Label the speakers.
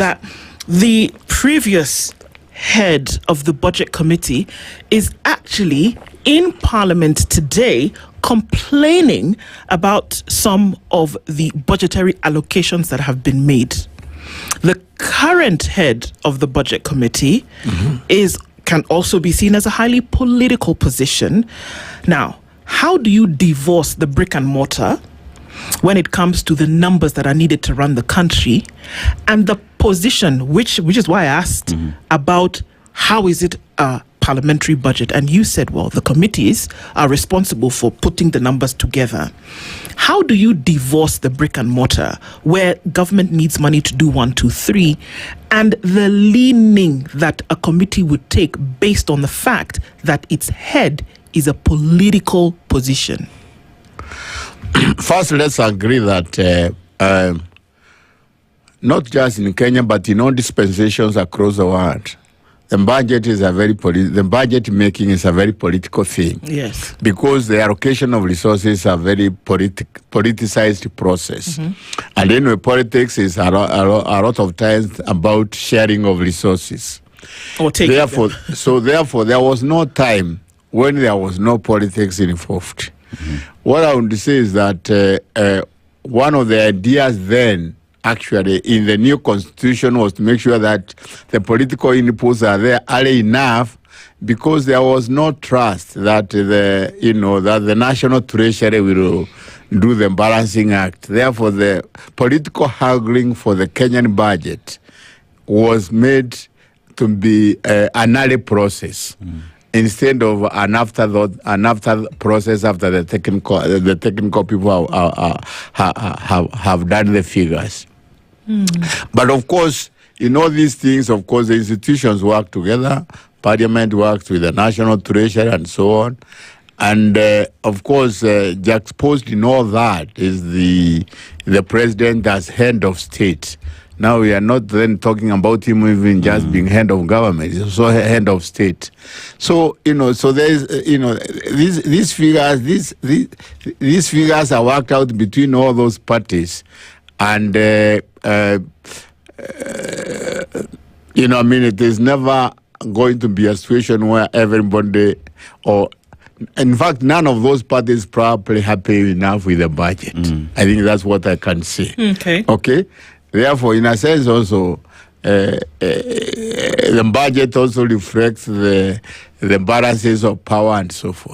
Speaker 1: that the previous head of the budget committee is actually in Parliament today complaining about some of the budgetary allocations that have been made. The current head of the budget committee can also be seen as a highly political position. Now, how do you divorce the brick and mortar when it comes to the numbers that are needed to run the country and the position, which is why I asked about how is it a parliamentary budget? And you said, well, the committees are responsible for putting the numbers together. How do you divorce the brick and mortar where government needs money to do 1, 2, 3 and the leaning that a committee would take based on the fact that its head is a political position?
Speaker 2: First, let's agree that not just in Kenya, but in all dispensations across the world, the budget is the budget making is a very political thing.
Speaker 1: Yes.
Speaker 2: Because the allocation of resources is a very politicized process. And anyway, politics is a lot of times about sharing of resources.
Speaker 1: Or taking
Speaker 2: therefore, there was no time when there was no politics involved. What I want to say is that one of the ideas then, actually, in the new constitution was to make sure that the political inputs are there early enough, because there was no trust that the national treasury will do the balancing act. Therefore, the political haggling for the Kenyan budget was made to be an early process. Instead of an afterthought, an after process after the technical people have done the figures. But of course, in all these things, of course, the institutions work together. Parliament works with the national treasury and so on. And of course, juxtaposed in all that is the president as head of state. Now we are not then talking about him even just being head of government; he's also head of state. So so there's these figures are worked out between all those parties, and it is never going to be a situation where everybody, or in fact, none of those parties probably happy enough with the budget. I think that's what I can say. Okay. Therefore, in a sense, also the budget also reflects the balances of power and so forth.